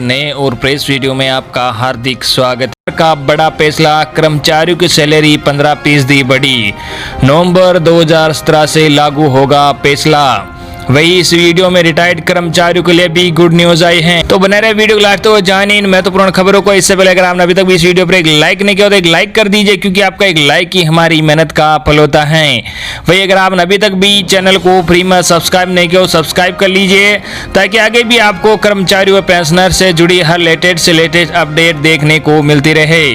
नए और press video में आपका हार्दिक स्वागत है। का बड़ा फैसला, कर्मचारियों की सैलरी 15% बढ़ी, नवंबर 2017 से लागू होगा फैसला। वही इस वीडियो में रिटायर्ड कर्मचारियों के लिए भी गुड न्यूज आई है। तो बने रहे वीडियो को लास्ट तक जानिए इन महत्वपूर्ण खबरों को। इससे पहले अगर आपने अभी तक भी इस वीडियो पर एक लाइक नहीं किया तो एक लाइक कर दीजिए, क्योंकि आपका एक लाइक ही हमारी मेहनत का फल होता है। वही अगर आपने अभी तक भी चैनल को फ्री में सब्सक्राइब नहीं किया सब्सक्राइब कर लीजिए, ताकि आगे भी आपको कर्मचारियों व पेंशनर से जुड़ी हर लेटेस्ट से लेटेस्ट अपडेट देखने को मिलती रहे।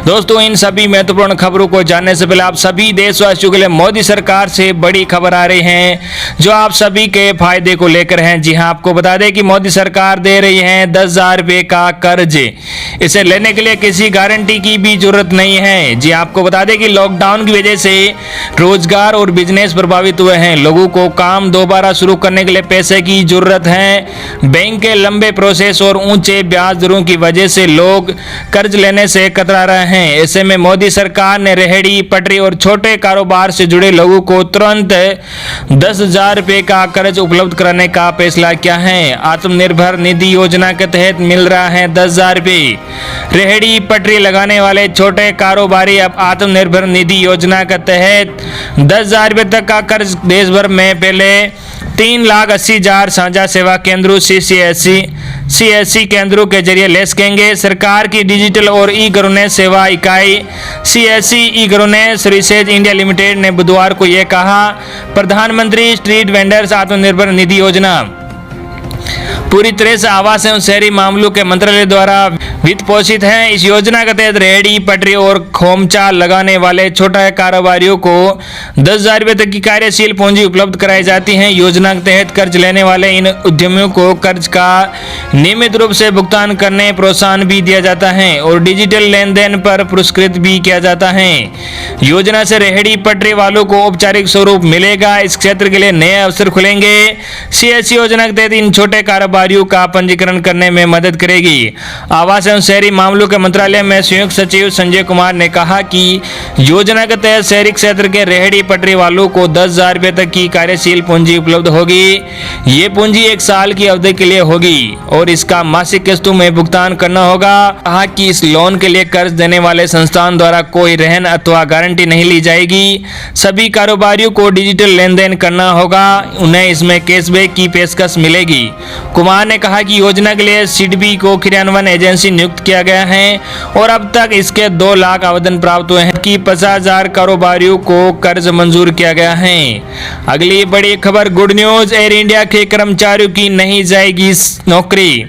दोस्तों, इन सभी महत्वपूर्ण खबरों को जानने से पहले आप सभी देशवासियों के लिए मोदी सरकार से बड़ी खबर आ रही है, जो आप सभी के फायदे को लेकर हैं। जी हां, आपको बता दें कि मोदी सरकार दे रही है 10,000 रुपए का कर्ज। इसे लेने के लिए किसी गारंटी की भी जरूरत नहीं है। जी आपको बता दें कि लॉकडाउन की वजह से रोजगार और बिजनेस प्रभावित हुए हैं। लोगों को काम दोबारा शुरू करने के लिए पैसे की जरूरत है। बैंक के लंबे प्रोसेस और ऊंचे ब्याज दरों की वजह से लोग कर्ज लेने से कतरा रहे हैं। ऐसे में मोदी सरकार ने रेहड़ी पटरी और छोटे कारोबार से जुड़े लोगों को तुरंत 10,000 रुपए का कर्ज उपलब्ध कराने का फैसला किया है। आत्मनिर्भर निधि योजना के तहत मिल रहा है 10,000 रुपए। रेहड़ी पटरी लगाने वाले छोटे कारोबारी अब आत्मनिर्भर निधि योजना के तहत 10,000 रुपए तक का कर्ज देश भर में पहले 3,80,000 साझा सेवा केंद्रों CSC केंद्रों के जरिए ले सकेंगे। सरकार की डिजिटल और ई गवर्नेंस सेवा इकाई CSC e governance services India limited ने बुधवार को यह कहा। प्रधानमंत्री स्ट्रीट वेंडर्स आत्मनिर्भर निधि योजना पूरी तरह से आवास एवं शहरी मामलों के मंत्रालय द्वारा वित्त पोषित है। इस योजना के तहत रेहड़ी पटरी और खोमचा लगाने वाले छोटे कारोबारियों को 10,000 रुपए तक की कार्यशील पूंजी उपलब्ध कराई जाती है। योजना के तहत कर्ज लेने वाले इन उद्यमियों को कर्ज का नियमित रूप से भुगतान करने प्रोत्साहन भी दिया जाता है और डिजिटल लेन देन पर पुरस्कृत भी किया जाता है। योजना से रेहड़ी पटरी वालों को औपचारिक स्वरूप मिलेगा। इस क्षेत्र के लिए नए अवसर खुलेंगे। CSC योजना के तहत इन छोटे कारोबारियों का पंजीकरण करने में मदद करेगी। आवास एवं शहरी मामलों के मंत्रालय में संयुक्त सचिव संजय कुमार ने कहा कि योजना के तहत शहरी क्षेत्र के रेहड़ी पटरी वालों को 10,000 रुपए तक की कार्यशील पूंजी उपलब्ध होगी। ये पूंजी 1 साल की अवधि के लिए होगी और इसका मासिक किस्तों में भुगतान करना होगा। कहा कि इस लोन के लिए कर्ज देने वाले संस्थान द्वारा कोई रहन अथवा गारंटी नहीं ली जाएगी। सभी कारोबारियों को डिजिटल लेन देन करना होगा। उन्हें इसमें कैशबैक की पेशकश मिलेगी। कुमार ने कहा कि योजना के लिए सिडबी को क्रियान्वयन एजेंसी नियुक्त किया गया है और अब तक इसके 2 लाख आवेदन प्राप्त हुए हैं कि 50,000 कारोबारियों को कर्ज मंजूर किया गया है। अगली बड़ी खबर, गुड न्यूज, एयर इंडिया के कर्मचारियों की नहीं जाएगी नौकरी।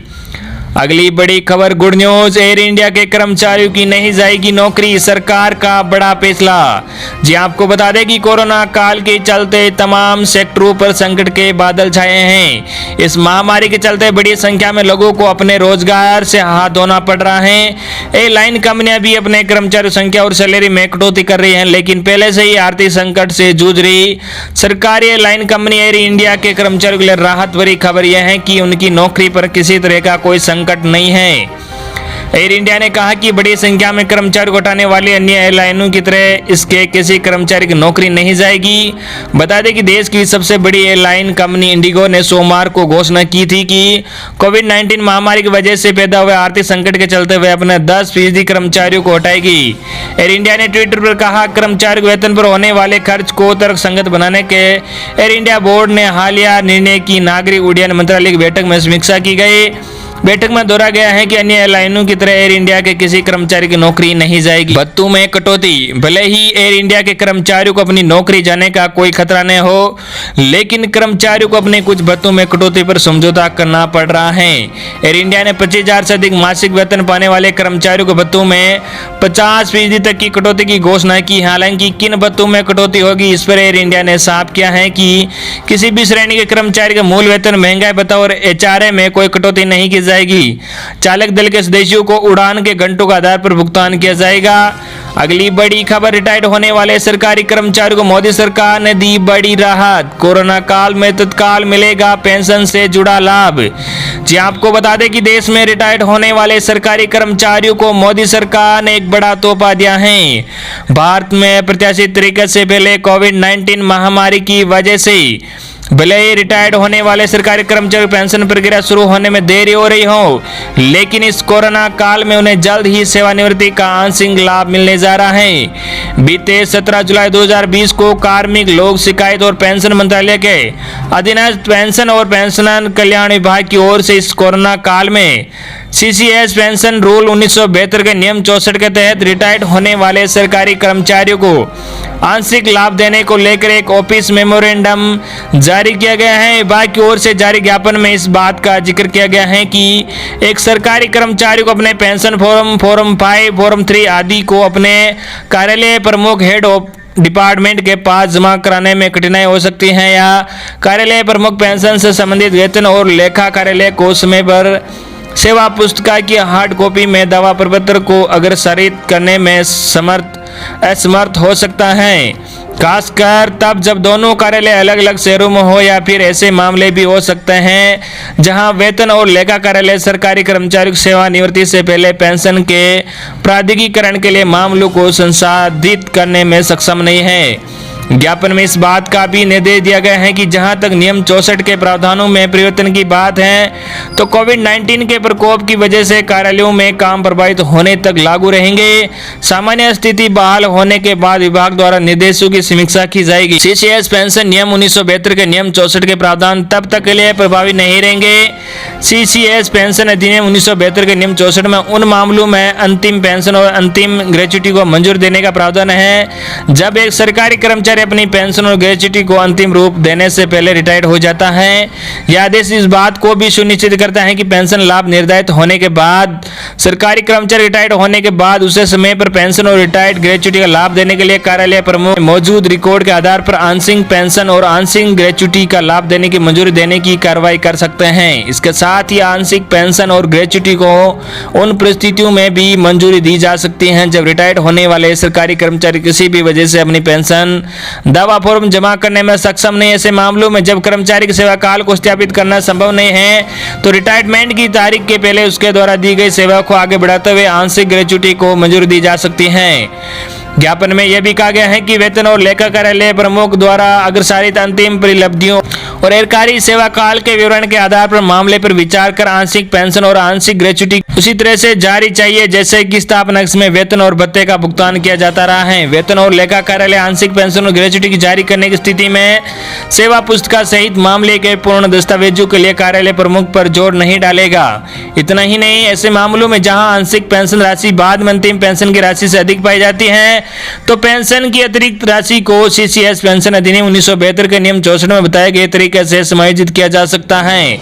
अगली बड़ी खबर, गुड न्यूज, एयर इंडिया के कर्मचारियों की नहीं जाएगी नौकरी, सरकार का बड़ा फैसला। जी आपको बता दें कि कोरोना काल के चलते तमाम सेक्टरों पर संकट के बादल छाए हैं। इस महामारी के चलते बड़ी संख्या में लोगों को अपने रोजगार से हाथ धोना पड़ रहा है। एयरलाइन कंपनियां भी अपने कर्मचारी संख्या और सैलरी में कटौती कर रही हैं, लेकिन पहले से ही आर्थिक संकट से जूझ रही सरकारी एयरलाइन कंपनी एयर इंडिया के कर्मचारियों के लिए राहत भरी खबर यह है कि उनकी नौकरी पर किसी तरह का कोई संकट नहीं है। एयर इंडिया ने कहा कि बड़ी संख्या में कर्मचारी को हटाने वाली अन्य एयरलाइनों की तरह इसके किसी कर्मचारी की नौकरी नहीं जाएगी। बता दें कि देश की सबसे बड़ी एयरलाइन कंपनी इंडिगो ने सोमवार को घोषणा की थी कि कोविड-19 महामारी की वजह से पैदा हुए आर्थिक संकट के चलते हुए अपने 10% कर्मचारियों को हटाएगी। एयर इंडिया ने ट्विटर पर कहा, कर्मचारी के वेतन पर होने वाले खर्च को तर्कसंगत बनाने के एयर इंडिया बोर्ड ने हालिया निर्णय की नागरिक उड्डयन मंत्रालय की बैठक में समीक्षा की गई। बैठक में दोहराया गया है कि अन्य एयरलाइनों की तरह एयर इंडिया के किसी कर्मचारी की नौकरी नहीं जाएगी। भत्तों में कटौती, भले ही एयर इंडिया के कर्मचारियों को अपनी नौकरी जाने का कोई खतरा नहीं हो, लेकिन कर्मचारियों को अपने कुछ भत्तों में कटौती पर समझौता करना पड़ रहा है। एयर इंडिया ने 25,000 से अधिक मासिक वेतन पाने वाले कर्मचारियों के भत्तों में 50% तक की कटौती की घोषणा की। हालांकि किन भत्तों में कटौती होगी, इस पर एयर इंडिया ने साफ किया है कि किसी भी श्रेणी के कर्मचारी का मूल वेतन, महंगाई भत्ता और HRA में कोई कटौती नहीं की जाएगी। चालक दल के सदस्यों को उड़ान के घंटों के आधार पर भुगतान किया जाएगा। अगली बड़ी खबर, रिटायर्ड होने वाले सरकारी कर्मचारियों को मोदी सरकार ने दी बड़ी राहत। कोरोना काल में तत्काल मिलेगा पेंशन से जुड़ा लाभ। जी आपको बता दें कि देश में रिटायर्ड होने वाले सरकारी कर्मचारियों को मोदी सरकार ने एक बड़ा तोहफा दिया है। भारत में अप्रत्याशित तरीके से पहले कोविड-19 महामारी की वजह से भले ही रिटायर्ड होने वाले सरकारी कर्मचारी पेंशन प्रक्रिया शुरू होने में देरी हो रही हो, लेकिन इस कोरोना काल में उन्हें जल्द ही सेवानिवृत्ति का आंशिक लाभ मिलने जा रहा है। बीते 17 जुलाई 2020 को कार्मिक लोक शिकायत और पेंशन मंत्रालय के अधीनस्थ पेंशन और पेंशनर कल्याण विभाग की ओर से इस कोरोना काल में सीसीएस पेंशन रूल 1972 के नियम 64 के तहत रिटायर्ड होने वाले सरकारी कर्मचारियों को आंशिक लाभ देने को लेकर एक ऑफिस मेमोरेंडम जारी किया गया है। विभाग की ओर से जारी ज्ञापन में इस बात का जिक्र किया गया है कि एक सरकारी कर्मचारी को अपने पेंशन फॉर्म 5, फॉर्म 3 आदि को अपने कार्यालय प्रमुख हेड ऑफ डिपार्टमेंट के पास जमा कराने में कठिनाई हो सकती है, या कार्यालय प्रमुख पेंशन से संबंधित वेतन और लेखा कार्यालय को समय पर सेवा पुस्तिका की हार्ड कॉपी में दावा प्रपत्र को अग्रसारित करने में असमर्थ हो सकता है, खासकर तब जब दोनों कार्यालय अलग अलग शहरों में हो, या फिर ऐसे मामले भी हो सकते हैं जहां वेतन और लेखा कार्यालय सरकारी कर्मचारियों की सेवानिवृत्ति से पहले पेंशन के प्राधिकरण के लिए मामलों को संसाधित करने में सक्षम नहीं है। ज्ञापन में इस बात का भी निर्देश दिया गया है कि जहां तक नियम 64 के प्रावधानों में परिवर्तन की बात है तो कोविड-19 के प्रकोप की वजह से कार्यालयों में काम प्रभावित होने तक लागू रहेंगे। सामान्य स्थिति बहाल होने के बाद विभाग द्वारा निर्देशों की समीक्षा की जाएगी। सीसीएस पेंशन नियम 1972 के नियम 64 के प्रावधान तब तक के लिए प्रभावी नहीं रहेंगे। सीसीएस पेंशन अधिनियम 1972 के नियम 64 में उन मामलों में अंतिम पेंशन और अंतिम ग्रेच्युटी को मंजूर देने का प्रावधान है जब एक सरकारी कर्मचारी अपनी पेंशन और ग्रेच्युटी को अंतिम रूप देने से पहले रिटायर्ड हो जाता है। यह आदेश इस बात को भी सुनिश्चित करता है कि पेंशन लाभ निर्धारित होने के बाद सरकारी कर्मचारी रिटायर्ड होने के बाद उसे समय पर पेंशन और रिटायर्ड ग्रेच्युटी का लाभ देने के लिए कार्यालय प्रमुख मौजूद रिकॉर्ड के आधार पर आंशिक पेंशन और आंशिक ग्रेच्युटी का लाभ देने की मंजूरी देने की कार्रवाई कर सकते हैं। इसके साथ ही आंशिक पेंशन और ग्रेच्युटी को उन परिस्थितियों में भी मंजूरी दी जा सकती है जब रिटायर्ड होने वाले सरकारी कर्मचारी किसी भी वजह से अपनी पेंशन दावा फॉर्म जमा करने में सक्षम नहीं। ऐसे मामलों में जब कर्मचारी के सेवा काल को सत्यापित करना संभव नहीं है तो रिटायरमेंट की तारीख के पहले उसके द्वारा दी गई सेवा को आगे बढ़ाते हुए आंशिक ग्रेच्युटी को मंजूरी दी जा सकती है। ज्ञापन में यह भी कहा गया है कि वेतन और लेखा कार्यालय प्रमुख द्वारा अग्रसारित अंतिम परिलब्धियों और सरकारी सेवा काल के विवरण के आधार पर मामले पर विचार कर आंशिक पेंशन और आंशिक ग्रेच्युटी उसी तरह से जारी चाहिए जैसे कि स्थापना में वेतन और भत्ते का भुगतान किया जाता रहा है। वेतन और लेखा कार्यालय आंशिक पेंशन और ग्रेच्युटी की जारी करने की स्थिति में सेवा पुस्तिका सहित मामले के पूर्ण दस्तावेजों के लिए कार्यालय प्रमुख पर जोर नहीं डालेगा। इतना ही नहीं, ऐसे मामलों में जहां आंशिक पेंशन राशि बाद में अंतिम पेंशन की राशि से अधिक पाई जाती है तो पेंशन की अतिरिक्त राशि को सीसीएस पेंशन अधिनियम 1972 के नियम 64 में बताए गए तरीके से समायोजित किया जा सकता है।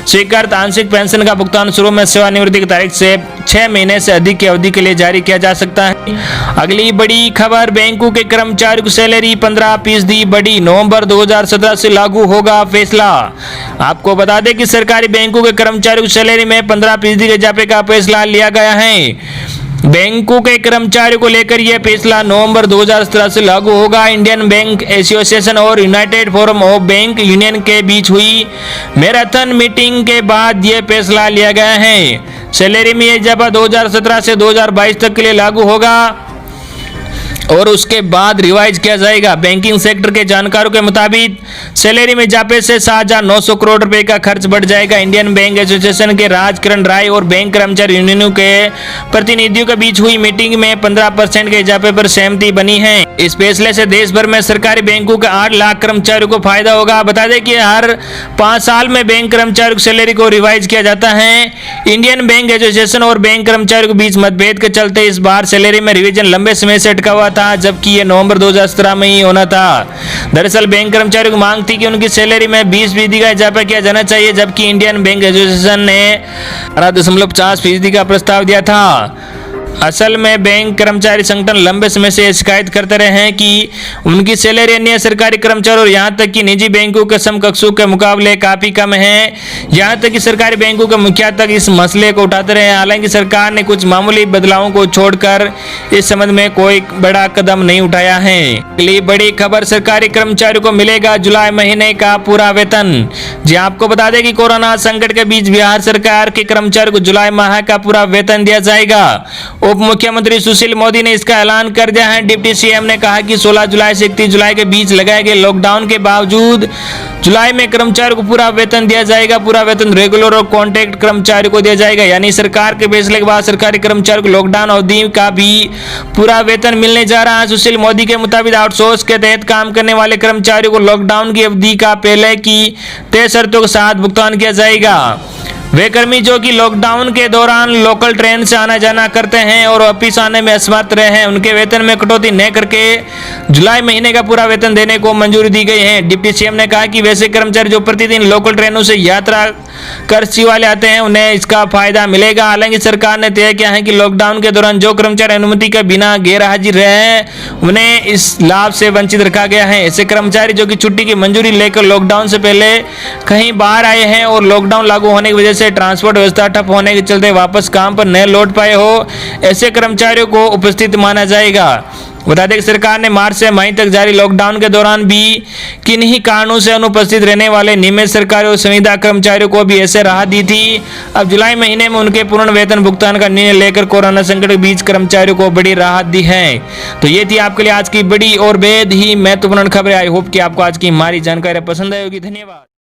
स्वीकृत आंशिक पेंशन का भुगतान शुरू में सेवानिवृत्ति की तारीख से 6 महीने से अधिक की अवधि के लिए जारी किया जा सकता है। अगली बड़ी खबर, बैंकों के कर्मचारियों की सैलरी 15% बढ़ी, नवंबर 2017 से लागू होगा फैसला। आपको बता दें कि सरकारी बैंकों के कर्मचारियों की सैलरी में 15% के इजाफे का फैसला लिया गया है। बैंकों के कर्मचारियों को लेकर यह फैसला नवंबर 2017 से लागू होगा। इंडियन बैंक एसोसिएशन और United forum of bank union के बीच हुई मैराथन मीटिंग के बाद यह फैसला लिया गया है। सैलरी में यह इजाफा 2017 से 2022 तक के लिए लागू होगा और उसके बाद रिवाइज किया जाएगा। बैंकिंग सेक्टर के जानकारों के मुताबिक सैलरी में इजाफे से 7,900 करोड़ रुपए का खर्च बढ़ जाएगा। इंडियन बैंक एसोसिएशन के राजकरण राय और बैंक कर्मचारी यूनियनों के प्रतिनिधियों के बीच हुई मीटिंग में 15% के इजाफे पर सहमति बनी है। इस फैसले से देश भर में सरकारी बैंकों के 8 लाख कर्मचारियों को फायदा होगा। बता दें कि हर 5 साल में बैंक कर्मचारियों की सैलरी को रिवाइज किया जाता है। इंडियन बैंक एसोसिएशन और बैंक कर्मचारियों के बीच मतभेद के चलते इस बार सैलरी में रिवीजन लंबे समय से अटका हुआ था, जबकि ये नवंबर 2017 में ही होना था। दरअसल बैंक कर्मचारियों की मांग थी कि उनकी सैलरी में 20% का इजाफा किया जाना चाहिए, जबकि इंडियन बैंक एसोसिएशन ने 12.50% का प्रस्ताव दिया था। असल में बैंक कर्मचारी संगठन लंबे समय से शिकायत करते रहे हैं कि उनकी सैलरी अन्य सरकारी कर्मचारियों और यहां तक कि निजी बैंकों के समकक्षों के मुकाबले काफी कम है। यहां तक कि सरकारी बैंकों के मुखिया तक इस मसले को उठाते रहे। हालांकि सरकार ने कुछ मामूली बदलावों को छोड़कर इस संबंध में कोई बड़ा कदम नहीं उठाया है। अगली बड़ी खबर, सरकारी कर्मचारियों को मिलेगा जुलाई महीने का पूरा वेतन। जी आपको बता दें कि कोरोना संकट के बीच बिहार सरकार के कर्मचारियों को जुलाई माह का पूरा वेतन दिया जाएगा उप मुख्यमंत्री सुशील मोदी ने इसका ऐलान कर दिया है। डिप्टी सीएम ने कहा कि 16 जुलाई से 31 जुलाई के बीच लगाए गए लॉकडाउन के बावजूद जुलाई में कर्मचारियों को पूरा वेतन दिया जाएगा। पूरा वेतन रेगुलर और कॉन्ट्रैक्ट कर्मचारियों को दिया जाएगा, यानी सरकार के फैसले के बाद सरकारी कर्मचारियों को लॉकडाउन अवधि का भी पूरा वेतन मिलने जा रहा है। सुशील मोदी के मुताबिक आउटसोर्स के तहत काम करने वाले कर्मचारियों को लॉकडाउन की अवधि का पहले की तय शर्तों के साथ भुगतान किया जाएगा। वे कर्मी जो कि लॉकडाउन के दौरान लोकल ट्रेन से आना जाना करते हैं और वापिस आने में असमर्थ रहे हैं, उनके वेतन में कटौती न करके जुलाई महीने का पूरा वेतन देने को मंजूरी दी गई है। डिप्टी सीएम ने कहा कि वैसे कर्मचारी जो प्रतिदिन लोकल ट्रेनों से यात्रा कर शिवालय आते हैं उन्हें इसका फायदा मिलेगा। हालांकि सरकार ने तय किया है कि लॉकडाउन के दौरान जो कर्मचारी अनुमति के बिना गैर हाजिर रहे उन्हें इस लाभ से वंचित रखा गया है। ऐसे कर्मचारी जो कि छुट्टी की मंजूरी लेकर लॉकडाउन से पहले कहीं बाहर आए हैं और लॉकडाउन लागू होने की वजह से ट्रांसपोर्ट व्यवस्था ठप होने के चलते वापस काम पर न लौट पाए हो, ऐसे कर्मचारियों को उपस्थित माना जाएगा। बता दें कि सरकार ने मार्च से मई तक जारी लॉकडाउन के दौरान भी किन्हीं कारणों से अनुपस्थित रहने वाले नियमित सरकारी और संविदा कर्मचारियों को भी ऐसे राहत दी थी। अब जुलाई महीने में उनके पूर्ण वेतन भुगतान का निर्णय लेकर कोरोना संकट के बीच कर्मचारियों को बड़ी राहत दी है। तो ये थी आपके लिए आज की बड़ी और बेहद ही महत्वपूर्ण खबरें। आई होप कि आपको आज की हमारी जानकारी पसंद आई होगी। धन्यवाद।